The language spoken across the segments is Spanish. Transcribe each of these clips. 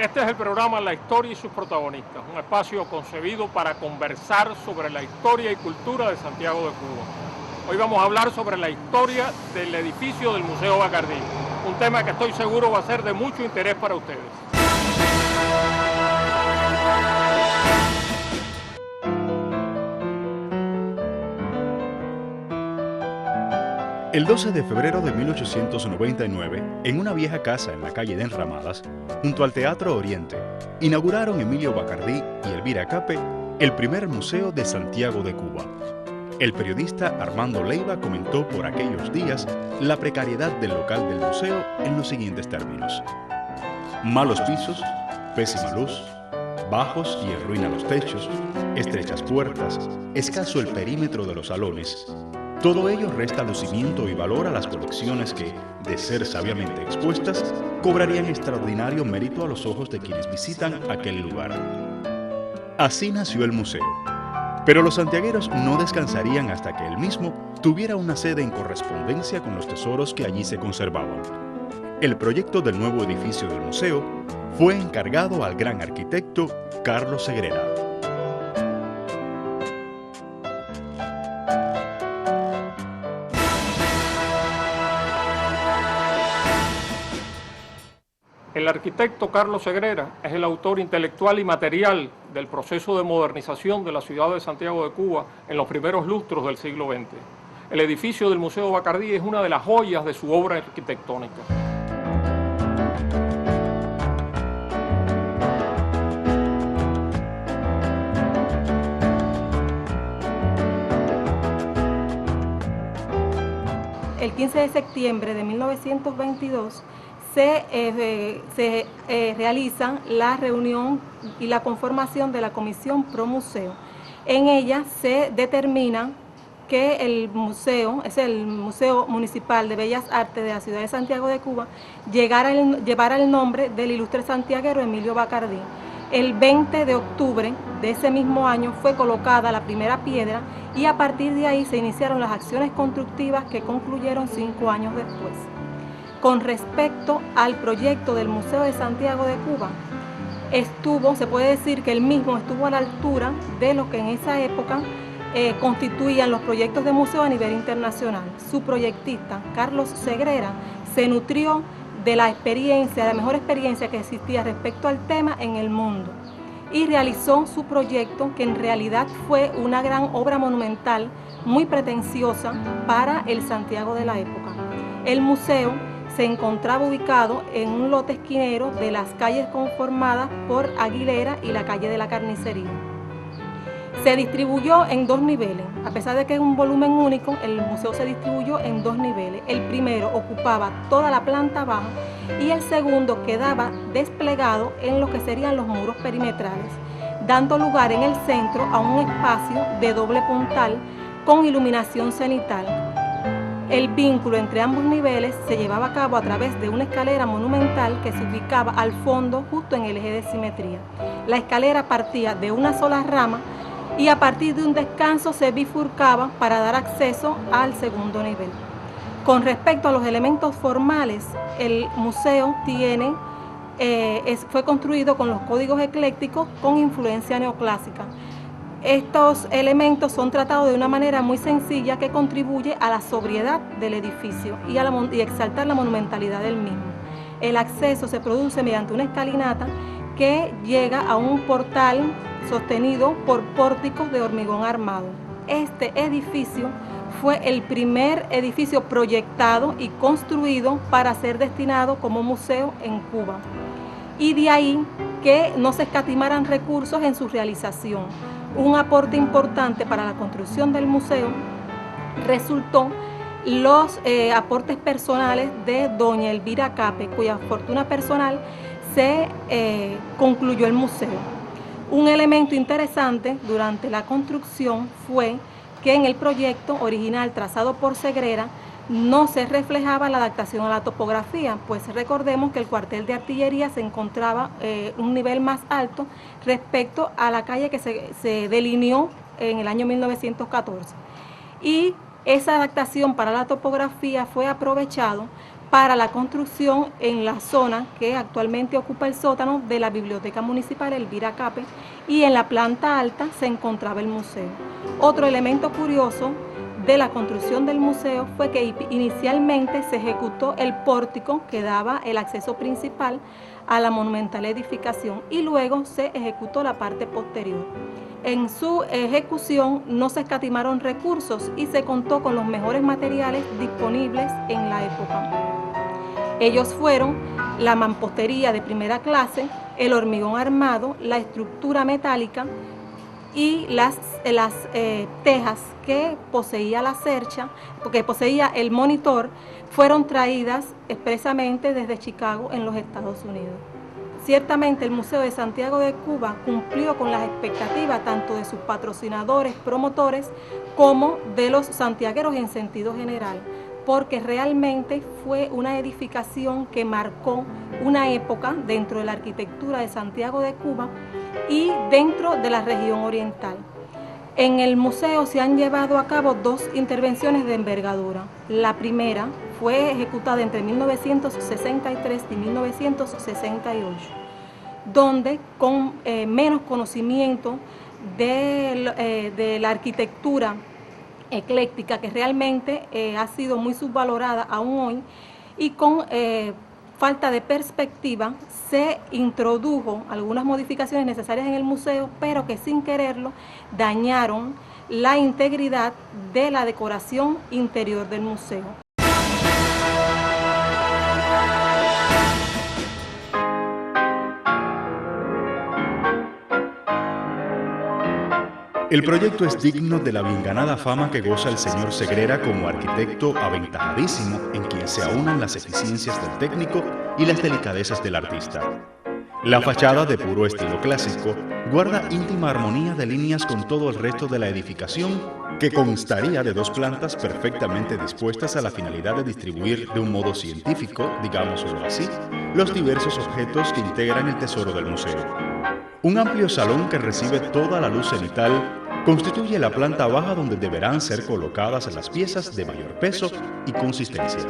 Este es el programa La Historia y sus protagonistas, un espacio concebido para conversar sobre la historia y cultura de Santiago de Cuba. Hoy vamos a hablar sobre la historia del edificio del Museo Bacardí, un tema que estoy seguro va a ser de mucho interés para ustedes. El 12 de febrero de 1899, en una vieja casa en la calle de Enramadas, junto al Teatro Oriente, inauguraron Emilio Bacardí y Elvira Cape el primer museo de Santiago de Cuba. El periodista Armando Leiva comentó por aquellos días la precariedad del local del museo en los siguientes términos: malos pisos, pésima luz, bajos y en ruina los techos, estrechas puertas, escaso el perímetro de los salones. Todo ello resta lucimiento y valor a las colecciones que, de ser sabiamente expuestas, cobrarían extraordinario mérito a los ojos de quienes visitan aquel lugar. Así nació el museo, pero los santiagueros no descansarían hasta que el mismo tuviera una sede en correspondencia con los tesoros que allí se conservaban. El proyecto del nuevo edificio del museo fue encargado al gran arquitecto Carlos Segrera. El arquitecto Carlos Segrera es el autor intelectual y material del proceso de modernización de la ciudad de Santiago de Cuba en los primeros lustros del siglo XX. El edificio del Museo Bacardí es una de las joyas de su obra arquitectónica. El 15 de septiembre de 1922 se realiza la reunión y la conformación de la Comisión Pro Museo. En ella se determina que el museo, es el Museo Municipal de Bellas Artes de la ciudad de Santiago de Cuba, llevara el nombre del ilustre santiaguero Emilio Bacardí. El 20 de octubre de ese mismo año fue colocada la primera piedra y a partir de ahí se iniciaron las acciones constructivas que concluyeron 5 años después. Con respecto al proyecto del Museo de Santiago de Cuba, se puede decir que el mismo estuvo a la altura de lo que en esa época constituían los proyectos de museo a nivel internacional. Su proyectista, Carlos Segrera, se nutrió de la mejor experiencia que existía respecto al tema en el mundo y realizó su proyecto, que en realidad fue una gran obra monumental muy pretenciosa para el Santiago de la época. El museo se encontraba ubicado en un lote esquinero de las calles conformadas por Aguilera y la calle de la Carnicería. Se distribuyó en 2 niveles. A pesar de que es un volumen único, el museo se distribuyó en 2 niveles. El primero ocupaba toda la planta baja y el segundo quedaba desplegado en lo que serían los muros perimetrales, dando lugar en el centro a un espacio de doble puntal con iluminación cenital. El vínculo entre ambos niveles se llevaba a cabo a través de una escalera monumental que se ubicaba al fondo justo en el eje de simetría. La escalera partía de una sola rama y a partir de un descanso se bifurcaba para dar acceso al segundo nivel. Con respecto a los elementos formales, el museo fue construido con los códigos eclécticos con influencia neoclásica. Estos elementos son tratados de una manera muy sencilla que contribuye a la sobriedad del edificio y exaltar la monumentalidad del mismo. El acceso se produce mediante una escalinata que llega a un portal sostenido por pórticos de hormigón armado. Este edificio fue el primer edificio proyectado y construido para ser destinado como museo en Cuba. Y de ahí que no se escatimaran recursos en su realización. Un aporte importante para la construcción del museo resultó los aportes personales de doña Elvira Cape, cuya fortuna personal se concluyó el museo. Un elemento interesante durante la construcción fue que en el proyecto original trazado por Segrera no se reflejaba la adaptación a la topografía, pues recordemos que el cuartel de artillería se encontraba un nivel más alto respecto a la calle que se delineó en el año 1914. Y esa adaptación para la topografía fue aprovechado para la construcción en la zona que actualmente ocupa el sótano de la Biblioteca Municipal Elvira Cape, y en la planta alta se encontraba el museo. Otro elemento curioso de la construcción del museo fue que inicialmente se ejecutó el pórtico que daba el acceso principal a la monumental edificación y luego se ejecutó la parte posterior. En su ejecución no se escatimaron recursos y se contó con los mejores materiales disponibles en la época. Ellos fueron la mampostería de primera clase, el hormigón armado, la estructura metálica y las tejas que poseía la cercha, porque poseía el monitor, fueron traídas expresamente desde Chicago en los Estados Unidos. Ciertamente el Museo de Santiago de Cuba cumplió con las expectativas tanto de sus patrocinadores, promotores, como de los santiagueros en sentido general, porque realmente fue una edificación que marcó una época dentro de la arquitectura de Santiago de Cuba y dentro de la región oriental. En el museo se han llevado a cabo dos intervenciones de envergadura. La primera fue ejecutada entre 1963 y 1968, donde con menos conocimiento de la arquitectura ecléctica, que realmente ha sido muy subvalorada aún hoy, y con falta de perspectiva, se introdujo algunas modificaciones necesarias en el museo, pero que sin quererlo dañaron la integridad de la decoración interior del museo. El proyecto es digno de la bien ganada fama que goza el señor Segrera como arquitecto aventajadísimo en quien se aunan las eficiencias del técnico y las delicadezas del artista. La fachada, de puro estilo clásico, guarda íntima armonía de líneas con todo el resto de la edificación, que constaría de dos plantas perfectamente dispuestas a la finalidad de distribuir de un modo científico, digámoslo así, los diversos objetos que integran el tesoro del museo. Un amplio salón que recibe toda la luz cenital constituye la planta baja donde deberán ser colocadas las piezas de mayor peso y consistencia.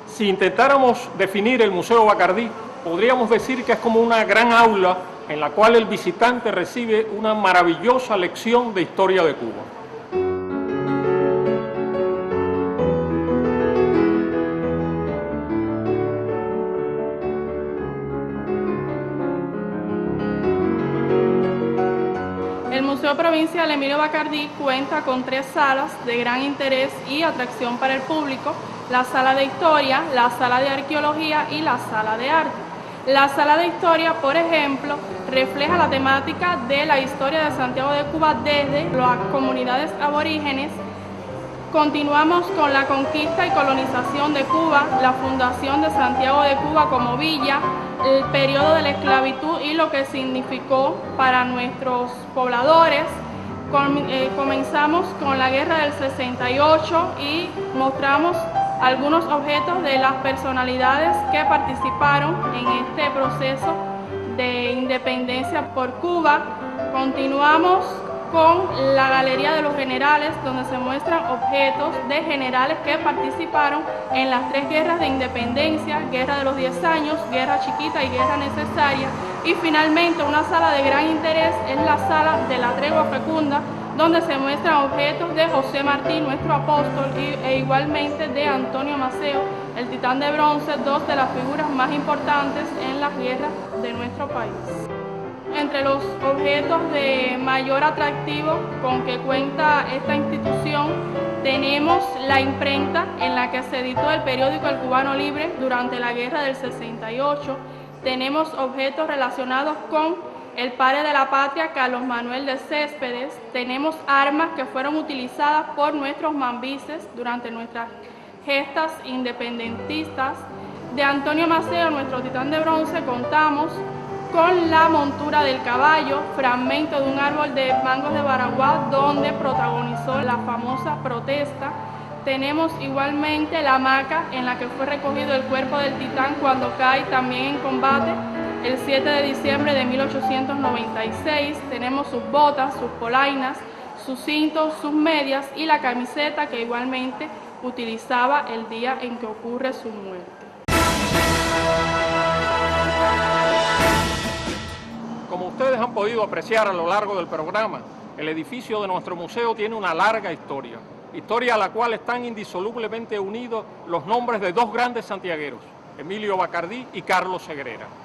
Si intentáramos definir el Museo Bacardí, podríamos decir que es como una gran aula en la cual el visitante recibe una maravillosa lección de historia de Cuba. El Museo Provincial Emilio Bacardí cuenta con 3 salas de gran interés y atracción para el público: la Sala de Historia, la Sala de Arqueología y la Sala de Arte. La Sala de Historia, por ejemplo, refleja la temática de la historia de Santiago de Cuba desde las comunidades aborígenes. Continuamos con la conquista y colonización de Cuba, la fundación de Santiago de Cuba como villa, el periodo de la esclavitud y lo que significó para nuestros pobladores. Comenzamos con la guerra del 68 y mostramos algunos objetos de las personalidades que participaron en este proceso de independencia por Cuba. Continuamos con la Galería de los Generales, donde se muestran objetos de generales que participaron en las 3 guerras de independencia: Guerra de los 10 años, Guerra Chiquita y Guerra Necesaria. Y finalmente, una sala de gran interés es la Sala de la Tregua Fecunda, donde se muestran objetos de José Martí, nuestro apóstol, e igualmente de Antonio Maceo, el titán de bronce, 2 de las figuras más importantes en las guerras de nuestro país. Entre los objetos de mayor atractivo con que cuenta esta institución tenemos la imprenta en la que se editó el periódico El Cubano Libre durante la guerra del 68. Tenemos objetos relacionados con el padre de la patria, Carlos Manuel de Céspedes. Tenemos armas que fueron utilizadas por nuestros mambises durante nuestras gestas independentistas. De Antonio Maceo, nuestro titán de bronce, contamos con la montura del caballo, fragmento de un árbol de mangos de Baraguá, donde protagonizó la famosa protesta. Tenemos igualmente la hamaca en la que fue recogido el cuerpo del titán cuando cae también en combate. el 7 de diciembre de 1896. Tenemos sus botas, sus polainas, sus cintos, sus medias y la camiseta que igualmente utilizaba el día en que ocurre su muerte. Como ustedes han podido apreciar a lo largo del programa, el edificio de nuestro museo tiene una larga historia a la cual están indisolublemente unidos los nombres de dos grandes santiagueros, Emilio Bacardí y Carlos Segrera.